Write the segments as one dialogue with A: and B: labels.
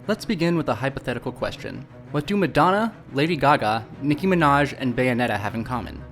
A: Let's begin with a hypothetical question. What do Madonna, Lady Gaga, Nicki Minaj, and Bayonetta have in common?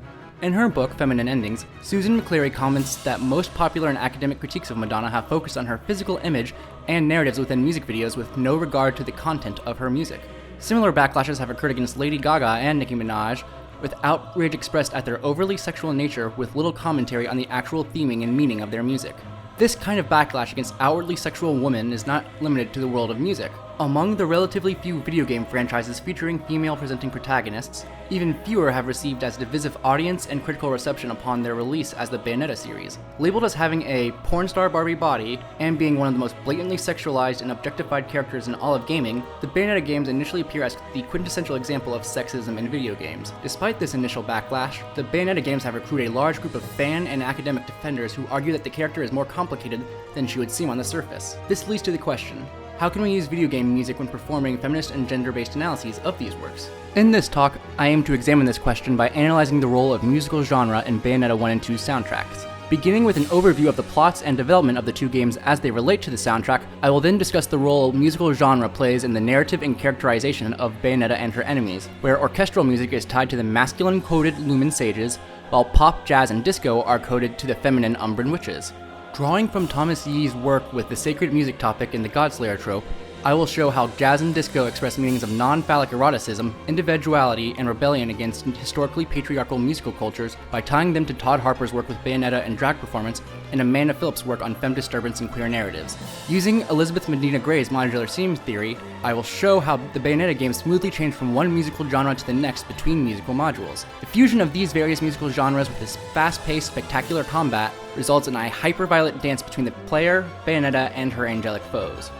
A: In her book, Feminine Endings, Susan McClary comments that most popular and academic critiques of Madonna have focused on her physical image and narratives within music videos with no regard to the content of her music. Similar backlashes have occurred against Lady Gaga and Nicki Minaj, with outrage expressed at their overly sexual nature with little commentary on the actual theming and meaning of their music. This kind of backlash against outwardly sexual women is not limited to the world of music. Among the relatively few video game franchises featuring female-presenting protagonists, even fewer have received as divisive audience and critical reception upon their release as the Bayonetta series. Labeled as having a porn star Barbie body and being one of the most blatantly sexualized and objectified characters in all of gaming, the Bayonetta games initially appear as the quintessential example of sexism in video games. Despite this initial backlash, the Bayonetta games have recruited a large group of fan and academic defenders who argue that the character is more complicated than she would seem on the surface. This leads to the question: how can we use video game music when performing feminist and gender-based analyses of these works? In this talk, I aim to examine this question by analyzing the role of musical genre in Bayonetta 1 and 2 soundtracks. Beginning with an overview of the plots and development of the two games as they relate to the soundtrack, I will then discuss the role musical genre plays in the narrative and characterization of Bayonetta and her enemies, where orchestral music is tied to the masculine-coded Lumen Sages, while pop, jazz, and disco are coded to the feminine Umbran Witches. Drawing from Thomas Yee's work with the sacred music topic in the Godslayer trope, I will show how jazz and disco express meanings of non-phallic eroticism, individuality, and rebellion against historically patriarchal musical cultures by tying them to Todd Harper's work with Bayonetta and Drag performance and Amanda Phillips' work on femme disturbance and queer narratives. Using Elizabeth Medina Gray's modular theme theory, I will show how the Bayonetta games smoothly change from one musical genre to the next between musical modules. The fusion of these various musical genres with this fast-paced, spectacular combat results in a hyper-violent dance between the player, Bayonetta, and her angelic foes.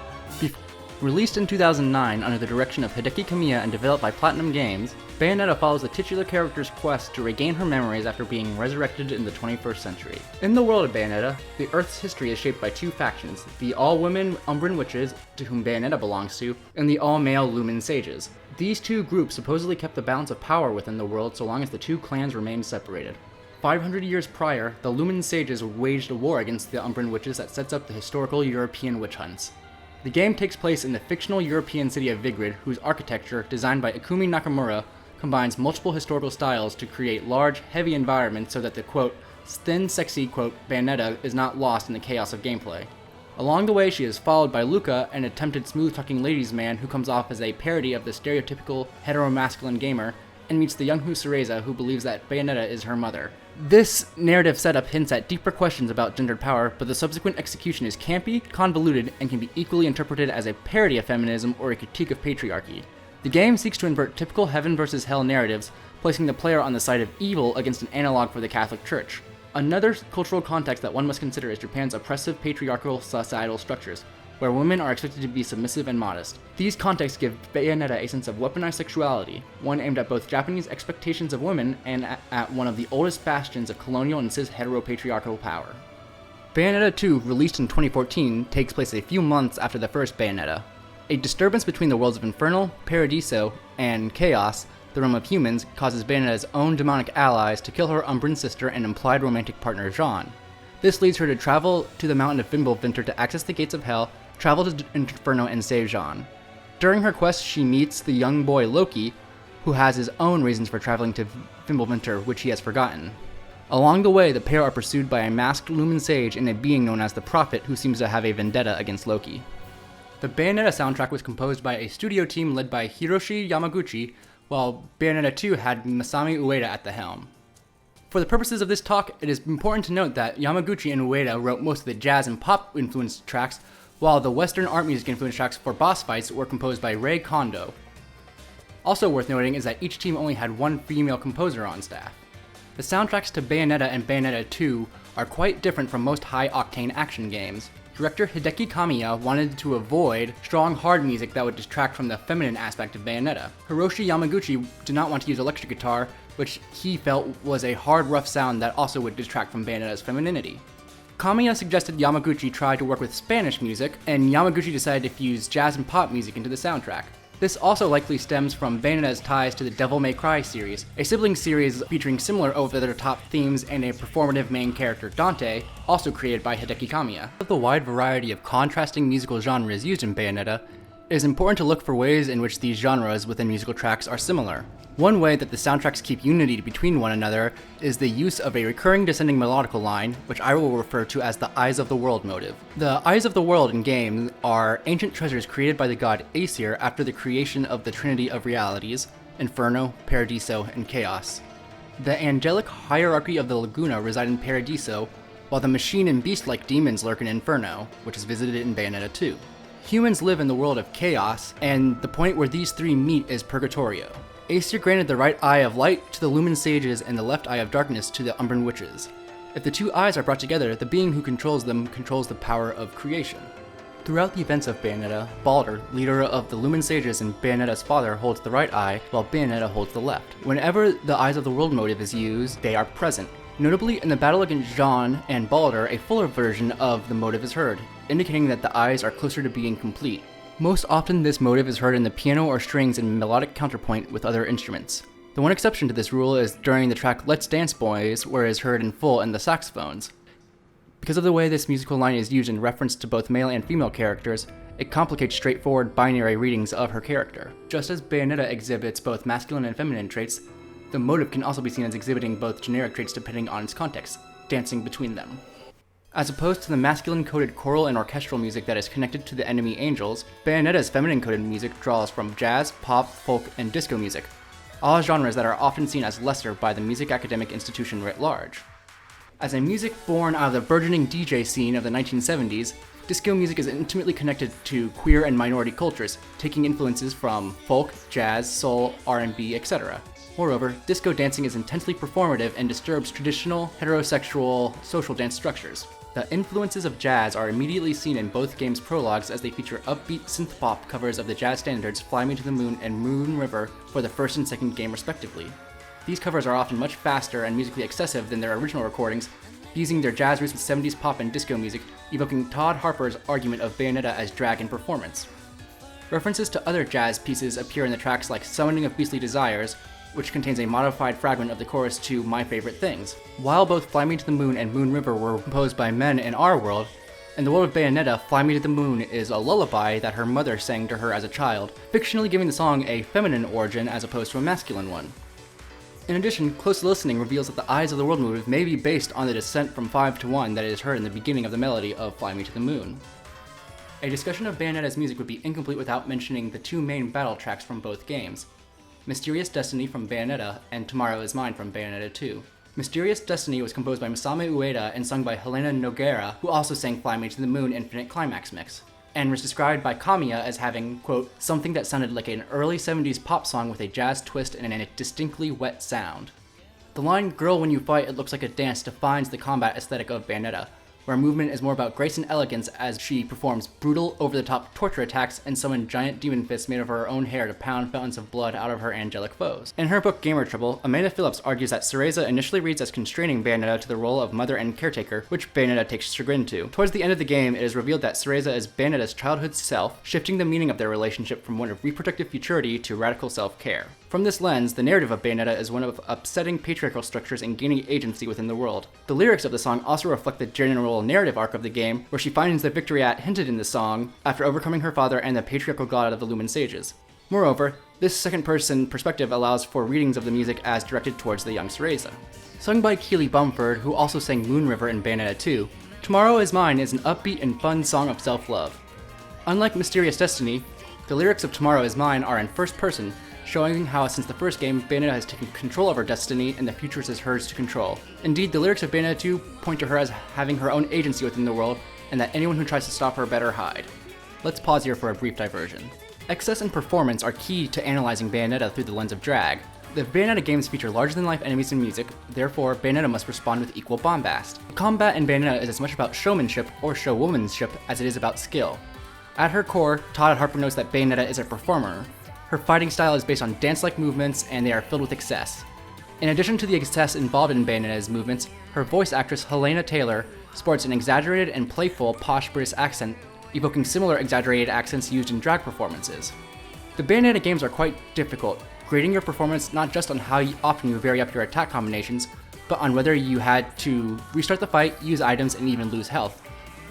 A: Released in 2009 under the direction of Hideki Kamiya and developed by Platinum Games, Bayonetta follows the titular character's quest to regain her memories after being resurrected in the 21st century. In the world of Bayonetta, the Earth's history is shaped by two factions: the all-women Umbran Witches, to whom Bayonetta belongs to, and the all-male Lumen Sages. These two groups supposedly kept the balance of power within the world so long as the two clans remained separated. 500 years prior, the Lumen Sages waged a war against the Umbran Witches that sets up the historical European witch hunts. The game takes place in the fictional European city of Vigrid, whose architecture, designed by Ikumi Nakamura, combines multiple historical styles to create large, heavy environments so that the, quote, thin, sexy, quote, Bayonetta is not lost in the chaos of gameplay. Along the way, she is followed by Luca, an attempted smooth-talking ladies' man who comes off as a parody of the stereotypical heteromasculine gamer, and meets the young Cereza, who believes that Bayonetta is her mother. This narrative setup hints at deeper questions about gendered power, but the subsequent execution is campy, convoluted, and can be equally interpreted as a parody of feminism or a critique of patriarchy. The game seeks to invert typical heaven versus hell narratives, placing the player on the side of evil against an analog for the Catholic Church. Another cultural context that one must consider is Japan's oppressive patriarchal societal structures, where women are expected to be submissive and modest. These contexts give Bayonetta a sense of weaponized sexuality, one aimed at both Japanese expectations of women and at one of the oldest bastions of colonial and cis-heteropatriarchal power. Bayonetta 2, released in 2014, takes place a few months after the first Bayonetta. A disturbance between the worlds of Infernal, Paradiso, and Chaos, the realm of humans, causes Bayonetta's own demonic allies to kill her Umbran sister and implied romantic partner Jean. This leads her to travel to the mountain of Fimbulvinter to access the gates of hell, travel to Inferno, and save Jean. During her quest, she meets the young boy Loki, who has his own reasons for traveling to Fimbulvinter, which he has forgotten. Along the way, the pair are pursued by a masked Lumen Sage and a being known as the Prophet, who seems to have a vendetta against Loki. The Bayonetta soundtrack was composed by a studio team led by Hiroshi Yamaguchi, while Bayonetta 2 had Masami Ueda at the helm. For the purposes of this talk, it is important to note that Yamaguchi and Ueda wrote most of the jazz and pop-influenced tracks, while the Western art music-influenced tracks for boss fights were composed by Rei Kondo. Also worth noting is that each team only had one female composer on staff. The soundtracks to Bayonetta and Bayonetta 2 are quite different from most high-octane action games. Director Hideki Kamiya wanted to avoid strong hard music that would distract from the feminine aspect of Bayonetta. Hiroshi Yamaguchi did not want to use electric guitar, which he felt was a hard, rough sound that also would distract from Bayonetta's femininity. Kamiya suggested Yamaguchi try to work with Spanish music, and Yamaguchi decided to fuse jazz and pop music into the soundtrack. This also likely stems from Bayonetta's ties to the Devil May Cry series, a sibling series featuring similar over-the-top themes and a performative main character, Dante, also created by Hideki Kamiya. Of the wide variety of contrasting musical genres used in Bayonetta, It is important to look for ways in which these genres within musical tracks are similar. One way that the soundtracks keep unity between one another is the use of a recurring descending melodical line, which I will refer to as the Eyes of the World motive. The Eyes of the World in game are ancient treasures created by the god Aesir after the creation of the Trinity of Realities, Inferno, Paradiso, and Chaos. The angelic hierarchy of the Laguna reside in Paradiso, while the machine and beast-like demons lurk in Inferno, which is visited in Bayonetta 2. Humans live in the world of Chaos, and the point where these three meet is Purgatorio. Aesir granted the right eye of light to the Lumen Sages and the left eye of darkness to the Umbran Witches. If the two eyes are brought together, the being who controls them controls the power of creation. Throughout the events of Bayonetta, Baldur, leader of the Lumen Sages and Bayonetta's father, holds the right eye, while Bayonetta holds the left. Whenever the Eyes of the World motive is used, they are present. Notably, in the battle against Jean and Baldur, a fuller version of the motive is heard, indicating that the eyes are closer to being complete. Most often, this motive is heard in the piano or strings in melodic counterpoint with other instruments. The one exception to this rule is during the track Let's Dance Boys, where it is heard in full in the saxophones. Because of the way this musical line is used in reference to both male and female characters, it complicates straightforward binary readings of her character. Just as Bayonetta exhibits both masculine and feminine traits, the motive can also be seen as exhibiting both generic traits depending on its context, dancing between them. As opposed to the masculine-coded choral and orchestral music that is connected to the enemy angels, Bayonetta's feminine-coded music draws from jazz, pop, folk, and disco music, all genres that are often seen as lesser by the music academic institution writ large. As a music born out of the burgeoning DJ scene of the 1970s, disco music is intimately connected to queer and minority cultures, taking influences from folk, jazz, soul, R&B, etc. Moreover, disco dancing is intensely performative and disturbs traditional, heterosexual, social dance structures. The influences of jazz are immediately seen in both games' prologues as they feature upbeat synth-pop covers of the jazz standards Fly Me to the Moon and Moon River for the first and second game respectively. These covers are often much faster and musically excessive than their original recordings, fusing their jazz roots with 70s pop and disco music, evoking Todd Harper's argument of Bayonetta as drag in performance. References to other jazz pieces appear in the tracks like Summoning of Beastly Desires, which contains a modified fragment of the chorus to My Favorite Things. While both Fly Me to the Moon and Moon River were composed by men in our world, in the world of Bayonetta, Fly Me to the Moon is a lullaby that her mother sang to her as a child, fictionally giving the song a feminine origin as opposed to a masculine one. In addition, close listening reveals that the Eyes of the World motive may be based on the descent from 5 to 1 that is heard in the beginning of the melody of Fly Me to the Moon. A discussion of Bayonetta's music would be incomplete without mentioning the two main battle tracks from both games, Mysterious Destiny from Bayonetta and Tomorrow Is Mine from Bayonetta 2. Mysterious Destiny was composed by Masami Ueda and sung by Helena Nogueira, who also sang Fly Me to the Moon Infinite Climax Mix, and was described by Kamiya as having, quote, something that sounded like an early 70s pop song with a jazz twist and a distinctly wet sound. The line, "Girl, when you fight, it looks like a dance," defines the combat aesthetic of Bayonetta, where movement is more about grace and elegance as she performs brutal, over-the-top torture attacks and summon giant demon fists made of her own hair to pound fountains of blood out of her angelic foes. In her book Gamer Trouble, Amanda Phillips argues that Cereza initially reads as constraining Bayonetta to the role of mother and caretaker, which Bayonetta takes chagrin to. Towards the end of the game, it is revealed that Cereza is Bayonetta's childhood self, shifting the meaning of their relationship from one of reproductive futurity to radical self-care. From this lens, the narrative of Bayonetta is one of upsetting patriarchal structures and gaining agency within the world. The lyrics of the song also reflect the general narrative arc of the game, where she finds the victory at hinted in the song after overcoming her father and the patriarchal god of the Lumen Sages. Moreover, this second-person perspective allows for readings of the music as directed towards the young Cereza. Sung by Keely Bumford, who also sang Moon River in Bayonetta 2, Tomorrow Is Mine is an upbeat and fun song of self-love. Unlike Mysterious Destiny, the lyrics of Tomorrow Is Mine are in first person, showing how since the first game, Bayonetta has taken control of her destiny and the future is hers to control. Indeed, the lyrics of Bayonetta 2 point to her as having her own agency within the world, and that anyone who tries to stop her better hide. Let's pause here for a brief diversion. Excess and performance are key to analyzing Bayonetta through the lens of drag. The Bayonetta games feature larger-than-life enemies and music, therefore Bayonetta must respond with equal bombast. Combat in Bayonetta is as much about showmanship or showwomanship as it is about skill. At her core, Todd Harper knows that Bayonetta is a performer. Her fighting style is based on dance-like movements, and they are filled with excess. In addition to the excess involved in Bayonetta's movements, her voice actress Helena Taylor sports an exaggerated and playful posh British accent, evoking similar exaggerated accents used in drag performances. The Bayonetta games are quite difficult, grading your performance not just on how often you vary up your attack combinations, but on whether you had to restart the fight, use items, and even lose health.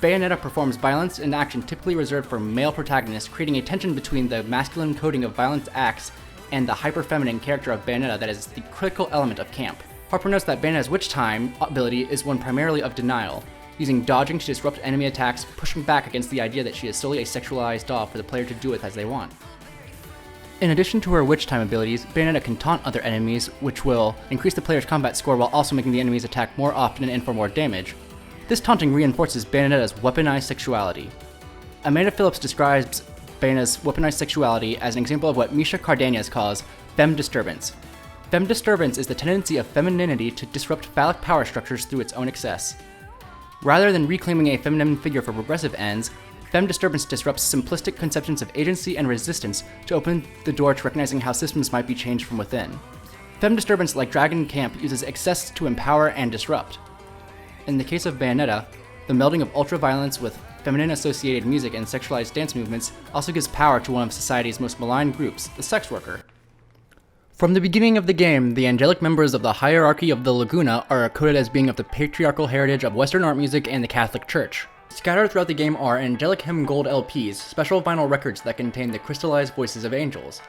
A: Bayonetta performs violence and action typically reserved for male protagonists, creating a tension between the masculine coding of violent acts and the hyper-feminine character of Bayonetta that is the critical element of camp. Harper notes that Bayonetta's Witch Time ability is one primarily of denial, using dodging to disrupt enemy attacks, pushing back against the idea that she is solely a sexualized doll for the player to do with as they want. In addition to her Witch Time abilities, Bayonetta can taunt other enemies, which will increase the player's combat score while also making the enemies attack more often and for more damage. This taunting reinforces Bayonetta's weaponized sexuality. Amanda Phillips describes Bayonetta's weaponized sexuality as an example of what Misha Cardenas calls femme disturbance. Femme disturbance is the tendency of femininity to disrupt phallic power structures through its own excess. Rather than reclaiming a feminine figure for progressive ends, femme disturbance disrupts simplistic conceptions of agency and resistance to open the door to recognizing how systems might be changed from within. Femme disturbance, like Dragon Camp, uses excess to empower and disrupt. In the case of Bayonetta, the melding of ultra-violence with feminine-associated music and sexualized dance movements also gives power to one of society's most maligned groups, the sex worker. From the beginning of the game, the angelic members of the hierarchy of the Laguna are coded as being of the patriarchal heritage of Western art music and the Catholic Church. Scattered throughout the game are angelic hymn gold LPs, special vinyl records that contain the crystallized voices of angels.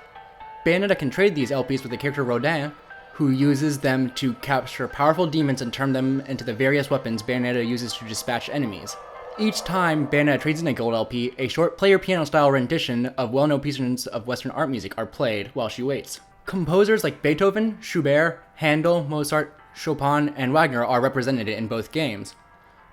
A: Bayonetta can trade these LPs with the character Rodin, who uses them to capture powerful demons and turn them into the various weapons Bayonetta uses to dispatch enemies. Each time Bayonetta trades in a gold LP, a short player piano-style rendition of well-known pieces of Western art music are played while she waits. Composers like Beethoven, Schubert, Handel, Mozart, Chopin, and Wagner are represented in both games.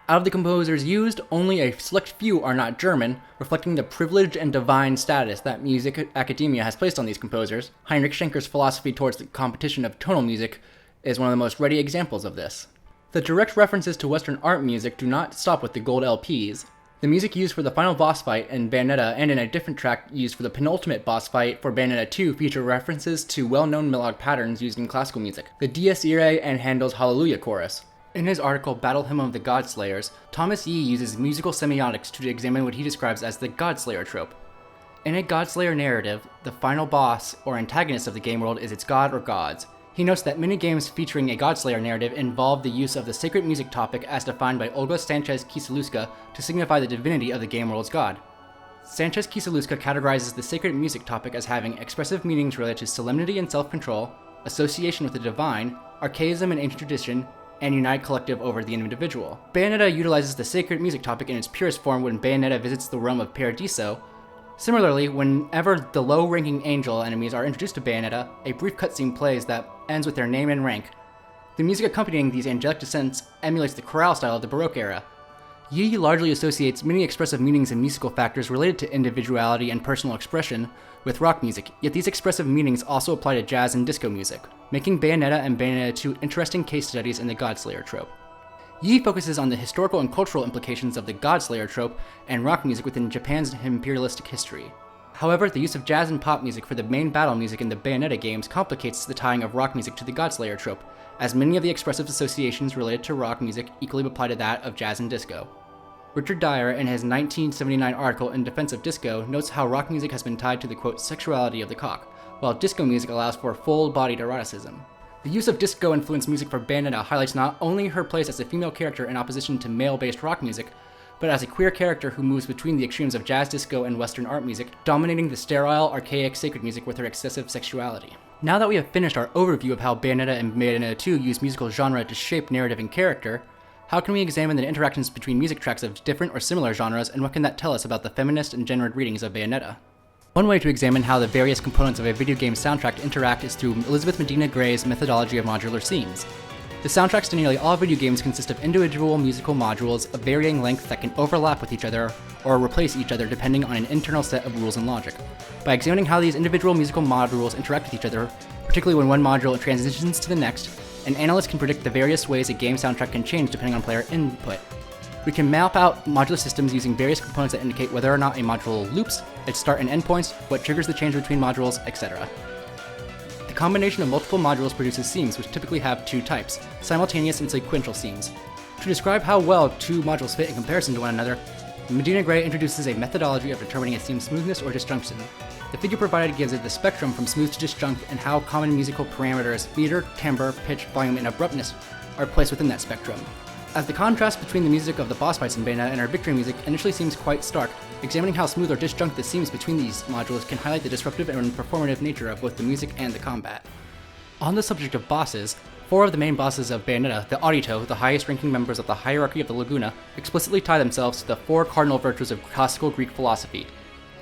A: Out of the composers used, only a select few are not German, reflecting the privileged and divine status that music academia has placed on these composers. Heinrich Schenker's philosophy towards the competition of tonal music is one of the most ready examples of this. The direct references to Western art music do not stop with the gold LPs. The music used for the final boss fight in Bayonetta and in a different track used for the penultimate boss fight for Bayonetta 2 feature references to well-known melodic patterns used in classical music, the Dies Irae and Handel's Hallelujah chorus. In his article Battle Hymn of the Godslayers, Thomas Yee uses musical semiotics to examine what he describes as the Godslayer trope. In a Godslayer narrative, the final boss or antagonist of the game world is its god or gods. He notes that many games featuring a Godslayer narrative involve the use of the sacred music topic as defined by Olga Sanchez-Quisaluska to signify the divinity of the game world's god. Sanchez-Quisaluska categorizes the sacred music topic as having expressive meanings related to solemnity and self-control, association with the divine, archaism and ancient tradition, and unite collective over the individual. Bayonetta utilizes the sacred music topic in its purest form when Bayonetta visits the realm of Paradiso. Similarly, whenever the low-ranking angel enemies are introduced to Bayonetta, a brief cutscene plays that ends with their name and rank. The music accompanying these angelic descents emulates the chorale style of the Baroque era. Yee largely associates many expressive meanings and musical factors related to individuality and personal expression with rock music, yet these expressive meanings also apply to jazz and disco music, making Bayonetta and Bayonetta 2 interesting case studies in the Godslayer trope. Yee focuses on the historical and cultural implications of the Godslayer trope and rock music within Japan's imperialistic history. However, the use of jazz and pop music for the main battle music in the Bayonetta games complicates the tying of rock music to the Godslayer trope, as many of the expressive associations related to rock music equally apply to that of jazz and disco. Richard Dyer, in his 1979 article in defense of disco, notes how rock music has been tied to the quote sexuality of the cock, while disco music allows for full-bodied eroticism. The use of disco-influenced music for Bayonetta highlights not only her place as a female character in opposition to male-based rock music, but as a queer character who moves between the extremes of jazz disco and Western art music, dominating the sterile, archaic sacred music with her excessive sexuality. Now that we have finished our overview of how Bayonetta and Bayonetta 2 use musical genre to shape narrative and character, how can we examine the interactions between music tracks of different or similar genres, and what can that tell us about the feminist and gendered readings of Bayonetta? One way to examine how the various components of a video game soundtrack interact is through Elizabeth Medina Gray's methodology of modular scenes. The soundtracks to nearly all video games consist of individual musical modules of varying length that can overlap with each other or replace each other depending on an internal set of rules and logic. By examining how these individual musical modules interact with each other, particularly when one module transitions to the next, an analyst can predict the various ways a game soundtrack can change depending on player input. We can map out modular systems using various components that indicate whether or not a module loops, its start and end points, what triggers the change between modules, etc. The combination of multiple modules produces scenes, which typically have two types, simultaneous and sequential scenes. To describe how well two modules fit in comparison to one another, Medina Gray introduces a methodology of determining a scene's smoothness or disjunction. The figure provided gives it the spectrum from smooth to disjunct and how common musical parameters, meter, timbre, pitch, volume, and abruptness are placed within that spectrum. As the contrast between the music of the boss fights in Bayonetta and her victory music initially seems quite stark, examining how smooth or disjunct the seams between these modules can highlight the disruptive and performative nature of both the music and the combat. On the subject of bosses, 4 of the main bosses of Bayonetta, the Audito, the highest ranking members of the hierarchy of the Laguna, explicitly tie themselves to the 4 cardinal virtues of classical Greek philosophy.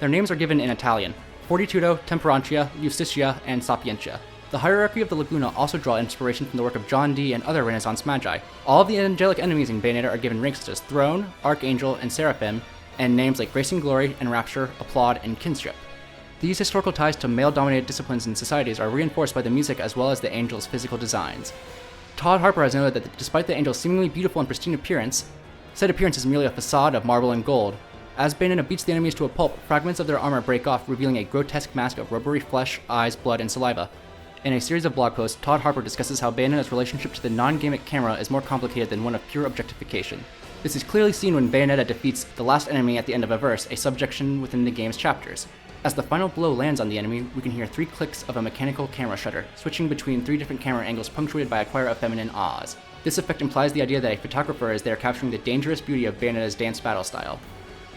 A: Their names are given in Italian: Fortitudo, Temperantia, Justitia, and Sapientia. The hierarchy of the Laguna also draw inspiration from the work of John Dee and other Renaissance magi. All of the angelic enemies in Bayonetta are given ranks such as Throne, Archangel, and Seraphim, and names like Grace and Glory, Enrapture, Applaud, and Kinship. These historical ties to male-dominated disciplines and societies are reinforced by the music as well as the angels' physical designs. Todd Harper has noted that despite the angels' seemingly beautiful and pristine appearance, said appearance is merely a facade of marble and gold. As Bayonetta beats the enemies to a pulp, fragments of their armor break off, revealing a grotesque mask of rubbery flesh, eyes, blood, and saliva. In a series of blog posts, Todd Harper discusses how Bayonetta's relationship to the non-gamic camera is more complicated than one of pure objectification. This is clearly seen when Bayonetta defeats the last enemy at the end of a verse, a subjection within the game's chapters. As the final blow lands on the enemy, we can hear 3 clicks of a mechanical camera shutter, switching between 3 different camera angles punctuated by a choir of feminine ahs. This effect implies the idea that a photographer is there capturing the dangerous beauty of Bayonetta's dance battle style.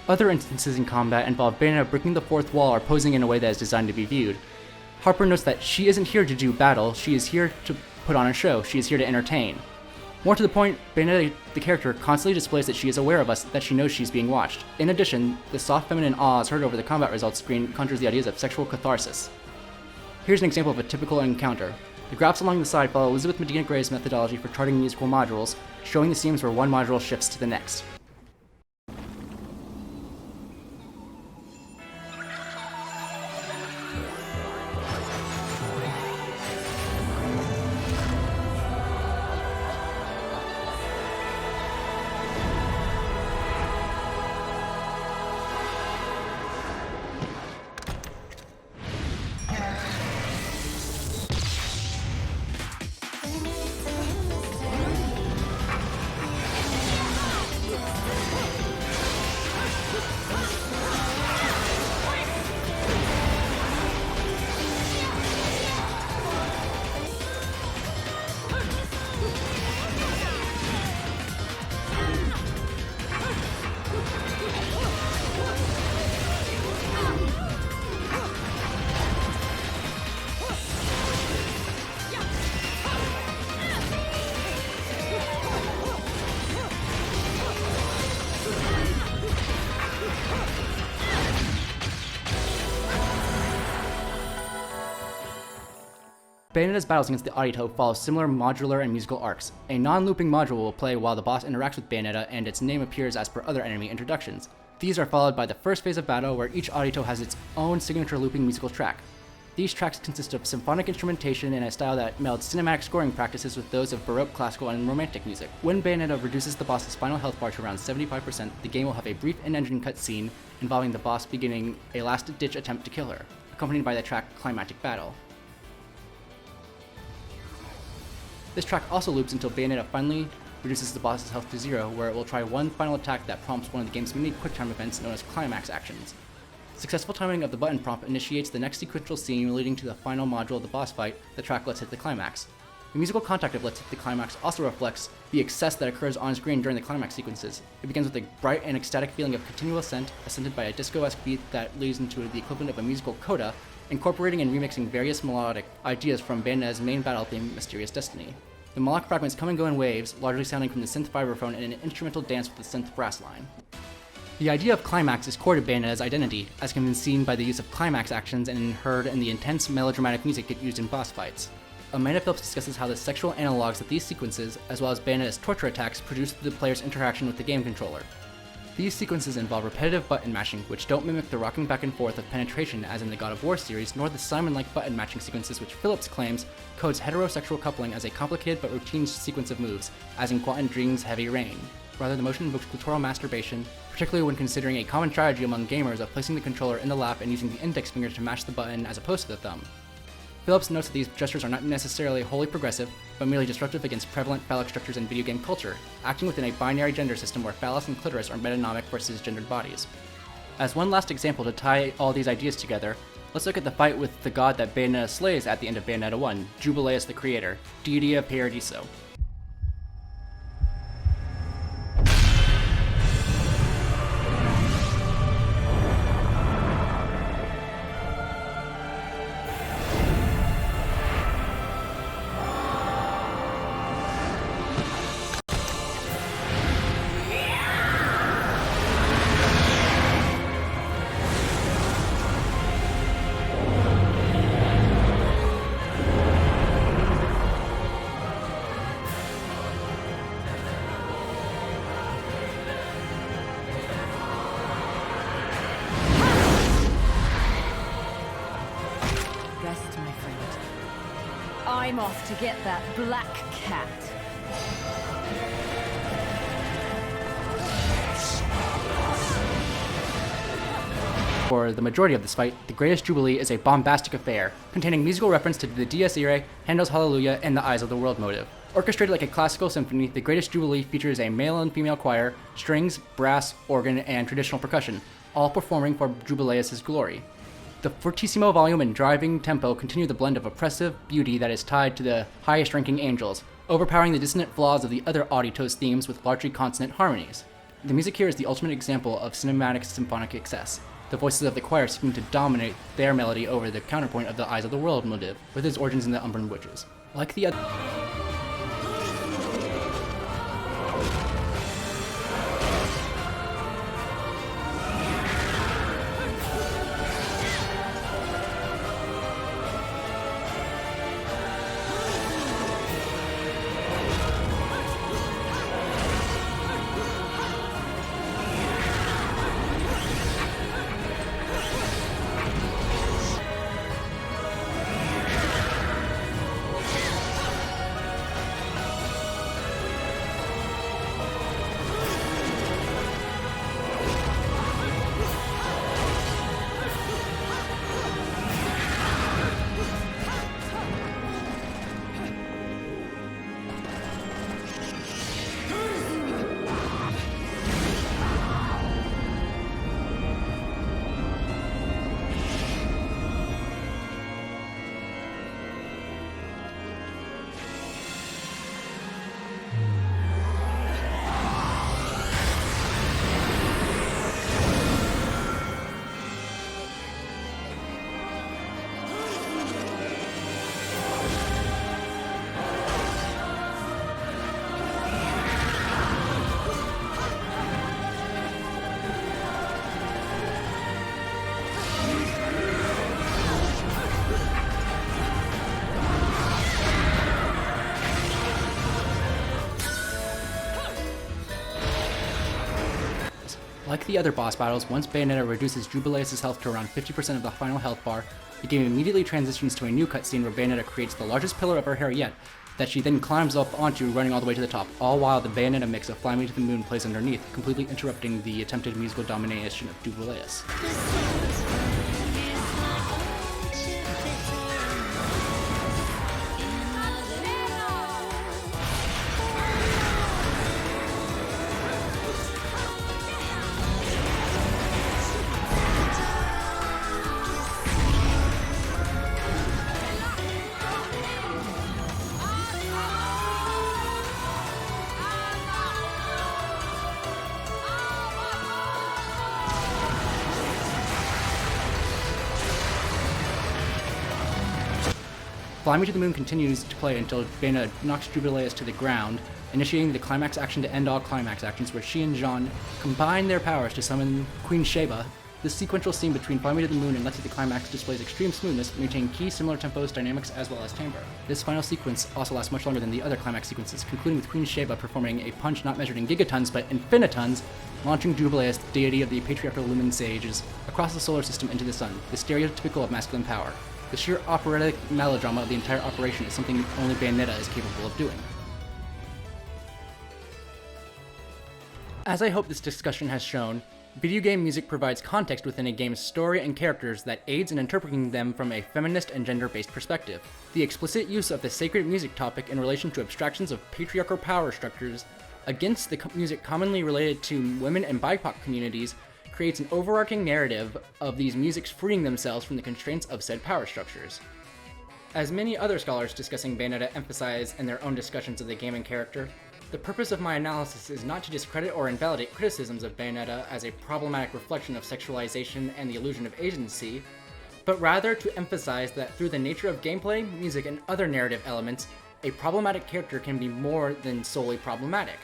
A: Other instances in combat involve Bayonetta breaking the 4th wall or posing in a way that is designed to be viewed. Harper notes that she isn't here to do battle, she is here to put on a show, she is here to entertain. More to the point, Bayonetta, the character, constantly displays that she is aware of us, that she knows she's being watched. In addition, the soft feminine ahs heard over the combat results screen conjures the ideas of sexual catharsis. Here's an example of a typical encounter. The graphs along the side follow Elizabeth Medina Gray's methodology for charting musical modules, showing the seams where one module shifts to the next. Bayonetta's battles against the Audito follow similar modular and musical arcs. A non-looping module will play while the boss interacts with Bayonetta, and its name appears as per other enemy introductions. These are followed by the first phase of battle, where each Audito has its own signature looping musical track. These tracks consist of symphonic instrumentation in a style that melds cinematic scoring practices with those of Baroque, classical, and romantic music. When Bayonetta reduces the boss's final health bar to around 75%, the game will have a brief in-engine cutscene involving the boss beginning a last-ditch attempt to kill her, accompanied by the track Climactic Battle. This track also loops until Bayonetta finally reduces the boss's health to 0, where it will try one final attack that prompts one of the game's many quick-time events known as Climax actions. Successful timing of the button prompt initiates the next sequential scene leading to the final module of the boss fight, the track Let's Hit the Climax. The musical contact of Let's Hit the Climax also reflects the excess that occurs on screen during the climax sequences. It begins with a bright and ecstatic feeling of continual ascent, ascended by a disco-esque beat that leads into the equivalent of a musical coda, incorporating and remixing various melodic ideas from Bayonetta's main battle theme, Mysterious Destiny. The melodic fragments come and go in waves, largely sounding from the synth vibraphone and an instrumental dance with the synth brass line. The idea of climax is core to Bayonetta's identity, as can be seen by the use of climax actions and heard in the intense melodramatic music it used in boss fights. Amanda Phillips discusses how the sexual analogs of these sequences, as well as Bayonetta's torture attacks, produce the player's interaction with the game controller. These sequences involve repetitive button mashing, which don't mimic the rocking back and forth of penetration as in the God of War series, nor the Simon-like button matching sequences which Phillips claims codes heterosexual coupling as a complicated but routine sequence of moves, as in Quantum Dream's Heavy Rain. Rather, the motion invokes clitoral masturbation, particularly when considering a common strategy among gamers of placing the controller in the lap and using the index finger to mash the button as opposed to the thumb. Phillips notes that these gestures are not necessarily wholly progressive, but merely disruptive against prevalent phallic structures in video game culture, acting within a binary gender system where phallus and clitoris are metanomic versus gendered bodies. As one last example to tie all these ideas together, let's look at the fight with the god that Bayonetta slays at the end of Bayonetta 1, Jubileus the Creator, deity of Paradiso.
B: I'm off to get that black cat.
A: For the majority of this fight, The Greatest Jubilee is a bombastic affair, containing musical reference to the Dies Irae, Handel's Hallelujah, and the Eyes of the World motive. Orchestrated like a classical symphony, The Greatest Jubilee features a male and female choir, strings, brass, organ, and traditional percussion, all performing for Jubileus' glory. The fortissimo volume and driving tempo continue the blend of oppressive beauty that is tied to the highest-ranking angels, overpowering the dissonant flaws of the other Audito's themes with largely consonant harmonies. The music here is the ultimate example of cinematic symphonic excess, the voices of the choir seem to dominate their melody over the counterpoint of the Eyes of the World motive, with its origins in the Umbran Witches. Like the other... Like the other boss battles, once Bayonetta reduces Jubileus' health to around 50% of the final health bar, the game immediately transitions to a new cutscene where Bayonetta creates the largest pillar of her hair yet, that she then climbs up onto, running all the way to the top, all while the Bayonetta mix of Fly Me to the Moon plays underneath, completely interrupting the attempted musical domination of Jubileus. Fly Me to the Moon continues to play until Bayonetta knocks Jubileus to the ground, initiating the climax action to end all climax actions, where she and Jean combine their powers to summon Queen Sheba. This sequential scene between Fly Me to the Moon and Let's See the Climax displays extreme smoothness, maintaining key similar tempos, dynamics, as well as timbre. This final sequence also lasts much longer than the other climax sequences, concluding with Queen Sheba performing a punch not measured in gigatons but infinitons, launching Jubileus, the deity of the patriarchal lumen sages, across the solar system into the sun, the stereotypical of masculine power. The sheer operatic melodrama of the entire operation is something only Bayonetta is capable of doing. As I hope this discussion has shown, video game music provides context within a game's story and characters that aids in interpreting them from a feminist and gender-based perspective. The explicit use of the sacred music topic in relation to abstractions of patriarchal power structures against the music commonly related to women and BIPOC communities creates an overarching narrative of these musics freeing themselves from the constraints of said power structures. As many other scholars discussing Bayonetta emphasize in their own discussions of the game and character, the purpose of my analysis is not to discredit or invalidate criticisms of Bayonetta as a problematic reflection of sexualization and the illusion of agency, but rather to emphasize that through the nature of gameplay, music, and other narrative elements, a problematic character can be more than solely problematic.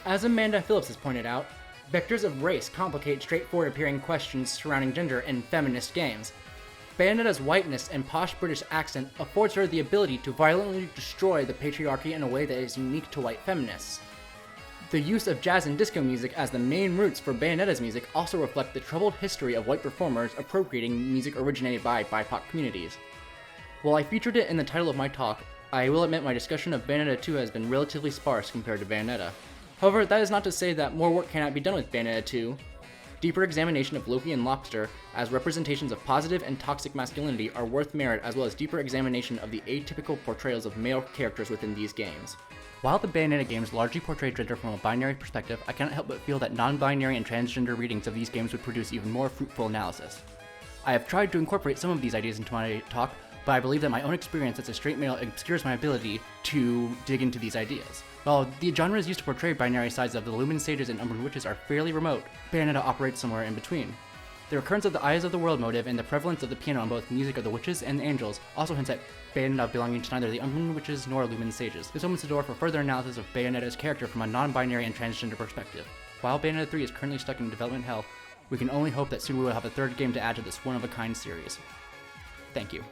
A: As Amanda Phillips has pointed out, vectors of race complicate straightforward-appearing questions surrounding gender in feminist games. Bayonetta's whiteness and posh British accent affords her the ability to violently destroy the patriarchy in a way that is unique to white feminists. The use of jazz and disco music as the main roots for Bayonetta's music also reflect the troubled history of white performers appropriating music originated by BIPOC communities. While I featured it in the title of my talk, I will admit my discussion of Bayonetta 2 has been relatively sparse compared to Bayonetta. However, that is not to say that more work cannot be done with Bayonetta 2. Deeper examination of Loki and Lobster as representations of positive and toxic masculinity are worth merit, as well as deeper examination of the atypical portrayals of male characters within these games. While the Bayonetta games largely portray gender from a binary perspective, I cannot help but feel that non-binary and transgender readings of these games would produce even more fruitful analysis. I have tried to incorporate some of these ideas into my talk, but I believe that my own experience as a straight male obscures my ability to dig into these ideas. While the genres used to portray binary sides of the Lumen Sages and Umbran Witches are fairly remote, Bayonetta operates somewhere in between. The recurrence of the Eyes of the World motive and the prevalence of the piano on both music of the Witches and the Angels also hints at Bayonetta belonging to neither the Umbran Witches nor Lumen Sages. This opens the door for further analysis of Bayonetta's character from a non-binary and transgender perspective. While Bayonetta 3 is currently stuck in development hell, we can only hope that soon we will have a third game to add to this one-of-a-kind series. Thank you.